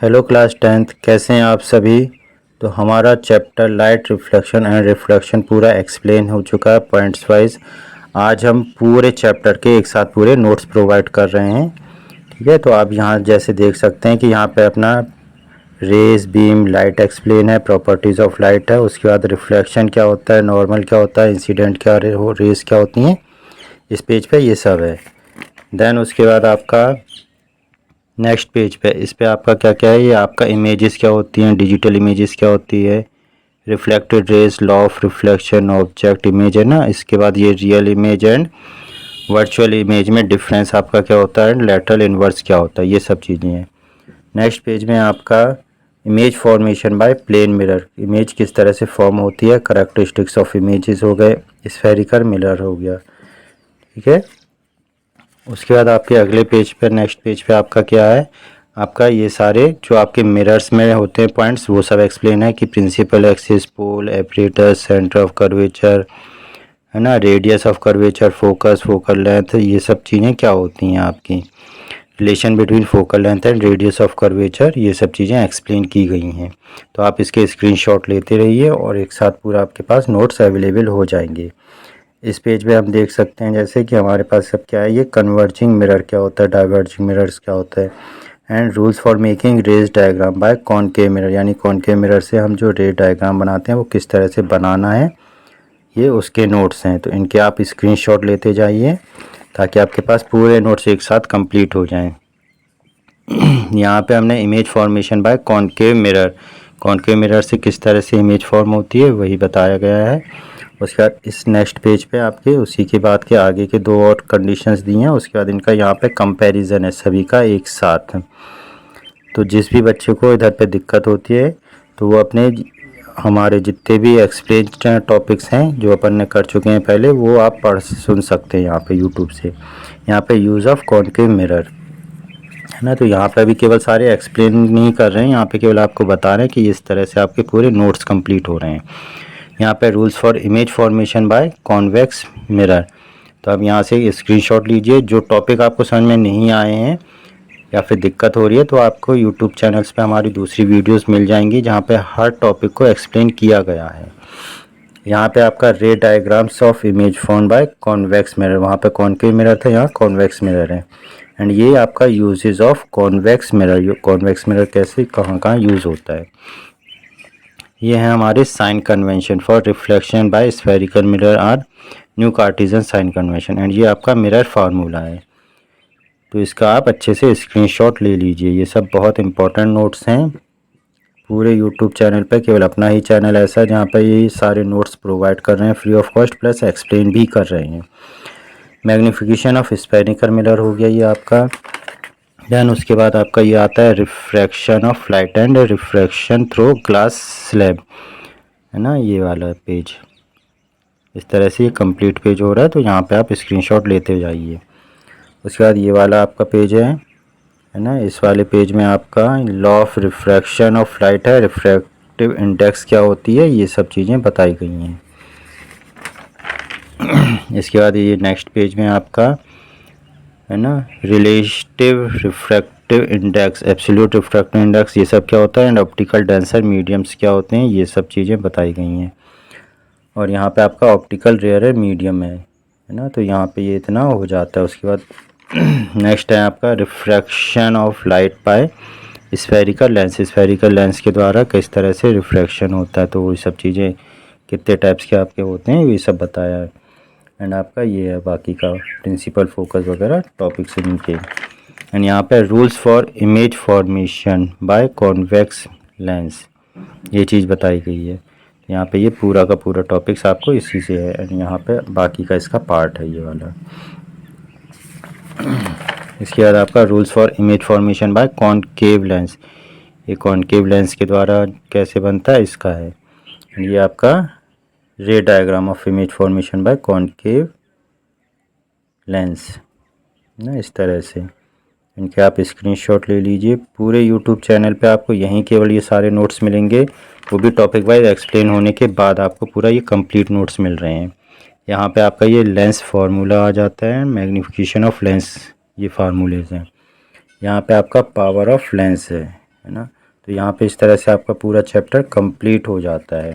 Hello class 10th, कैसे हैं आप सभी। तो हमारा chapter light reflection and refraction पूरा एक्सप्लेन हो चुका है पॉइंट्स वाइज। आज हम पूरे चैप्टर के एक साथ पूरे नोट्स प्रोवाइड कर रहे हैं। ठीक है, तो आप यहाँ जैसे देख सकते हैं कि यहाँ पे अपना रेज बीम लाइट एक्सप्लेन है, प्रॉपर्टीज़ ऑफ लाइट है, उसके बाद रिफ्लेक्शन क्या होता है, नॉर्मल क्या होता है, इंसिडेंट क्या रेज क्या होती हैं, इस पेज पे ये सब है। देन उसके बाद आपका नेक्स्ट पेज पे इस पे आपका क्या क्या है, ये आपका इमेजेस क्या होती हैं, डिजिटल इमेजेस क्या होती है, reflected raise, law of reflection, object image है ना। इसके बाद ये real image and virtual image में डिफरेंस आपका क्या होता है, लेटरल इन्वर्स क्या होता है, ये सब चीज़ें हैं। नेक्स्ट पेज में आपका image formation by plane mirror, image किस तरह से फॉर्म होती है, करेक्टरिस्टिक्स ऑफ इमेजेस हो गए, स्फेरिकल मिरर हो गया। ठीक है, उसके बाद आपके अगले पेज पे नेक्स्ट पेज पे आपका क्या है, आपका ये सारे जो आपके मिरर्स में होते हैं पॉइंट्स वो सब एक्सप्लेन है कि principal axis, pole, apparatus, centre of curvature है ना, radius of curvature, focus, focal length, ये सब चीज़ें क्या होती हैं आपकी, relation between focal length and radius of curvature, ये सब चीज़ें एक्सप्लेन की गई हैं। तो आप इसके स्क्रीनशॉट लेते रहिए और एक साथ पूरा आपके पास नोट्स अवेलेबल हो जाएंगे। इस पेज पे हम देख सकते हैं जैसे कि हमारे पास सब क्या है, ये कन्वर्जिंग मिरर क्या होता है, डाइवर्जिंग मिरर्स क्या होता है, and rules for making rays diagram by concave mirror, यानी कॉनकेव मिरर से हम जो रे डायग्राम बनाते हैं वो किस तरह से बनाना है, ये उसके नोट्स हैं। तो इनके आप स्क्रीनशॉट लेते जाइए ताकि आपके पास पूरे नोट्स एक साथ कंप्लीट हो जाएं। यहाँ पे हमने image formation bye concave mirror से किस तरह से इमेज फॉर्म होती है वही बताया गया है। उसके बाद इस नेक्स्ट पेज पे आपके उसी के बाद के आगे के दो और कंडीशंस दी हैं। उसके बाद इनका यहाँ पे कंपैरिजन है सभी का एक साथ। तो जिस भी बच्चे को इधर पे दिक्कत होती है तो वो अपने हमारे जितने भी एक्सप्लेन टॉपिक्स हैं जो अपन ने कर चुके हैं पहले, वो आप पढ़ सुन सकते हैं यहाँ पे यूट्यूब से। यहाँ पे यूज़ ऑफ कॉनकेव मिरर है ना, तो यहाँ पे अभी केवल सारे एक्सप्लेन नहीं कर रहे हैं, यहाँ पे केवल आपको बता रहे हैं कि इस तरह से आपके पूरे नोट्स कंप्लीट हो रहे हैं। यहाँ पे rules for image formation by convex mirror, तो अब यहाँ से स्क्रीनशॉट लीजिए। जो टॉपिक आपको समझ में नहीं आए हैं या फिर दिक्कत हो रही है तो आपको यूट्यूब चैनल्स पे हमारी दूसरी वीडियोस मिल जाएंगी जहाँ पे हर टॉपिक को एक्सप्लेन किया गया है। यहाँ पे आपका रे diagrams of image form by convex mirror, वहाँ पे कॉनकेव मिरर था, यहाँ कॉन्वेक्स मिरर है। एंड ये आपका uses of convex mirror, convex mirror कैसे कहाँ कहाँ यूज़ होता है। ये है हमारे sign convention for reflection by spherical mirror are new Cartesian sign convention, and ये आपका मिरर फार्मूला है। तो इसका आप अच्छे से स्क्रीनशॉट ले लीजिए। ये सब बहुत इंपॉर्टेंट नोट्स हैं। पूरे यूट्यूब चैनल पर केवल अपना ही चैनल ऐसा है जहाँ पर ये सारे नोट्स प्रोवाइड कर रहे हैं free of cost, plus explain भी कर रहे हैं। मैग्नीफिकेशन ऑफ स्फेरिकल मिरर हो गया ये आपका। देन उसके बाद आपका ये आता है refraction of light and refraction through glass slab है ना, ये वाला पेज। इस तरह से ये कंप्लीट पेज हो रहा है, तो यहाँ पे आप स्क्रीनशॉट लेते जाइए। उसके बाद ये वाला आपका पेज है ना, इस वाले पेज में आपका law of refraction of light है, रिफ्रैक्टिव इंडेक्स क्या होती है, ये सब चीज़ें बताई गई हैं। इसके बाद ये नेक्स्ट पेज में आपका है ना relative refractive index, absolute refractive index, ये सब क्या होता है, एंड ऑप्टिकल डेंसर मीडियम्स क्या होते हैं, ये सब चीज़ें बताई गई हैं। और यहाँ पे आपका ऑप्टिकल रेयर है, मीडियम है ना, तो यहाँ पे ये इतना हो जाता है। उसके बाद नेक्स्ट है आपका refraction of light by spherical lens, spherical lens के द्वारा किस तरह से रिफ्रैक्शन होता है, तो वो सब चीज़ें कितने टाइप्स के आपके होते हैं ये सब बताया है। एंड आपका ये है बाकी का प्रिंसिपल फोकस वगैरह टॉपिक्स इनके। एंड यहाँ पे rules for image formation by convex lens, ये चीज़ बताई गई है। यहाँ पे ये पूरा का पूरा टॉपिक्स आपको इसी से है, एंड यहाँ पे बाकी का इसका पार्ट है ये वाला। इसके बाद आपका rules for image formation bye concave lens, ये कॉनकेव लेंस के द्वारा कैसे बनता है इसका है। ये आपका रे diagram of image formation bye concave lens ना, इस तरह से इनके आप स्क्रीनशॉट ले लीजिए। पूरे यूट्यूब चैनल पे आपको यहीं केवल ये सारे नोट्स मिलेंगे, वो भी टॉपिक वाइज एक्सप्लेन होने के बाद आपको पूरा ये कंप्लीट नोट्स मिल रहे हैं। यहाँ पे आपका ये लेंस फार्मूला आ जाता है, मैग्नीफिकेशन ऑफ लेंस, ये फार्मूलेज हैं। यहाँ पे आपका पावर ऑफ लेंस है है ना। तो यहाँ पे इस तरह से आपका पूरा चैप्टर कंप्लीट हो जाता है।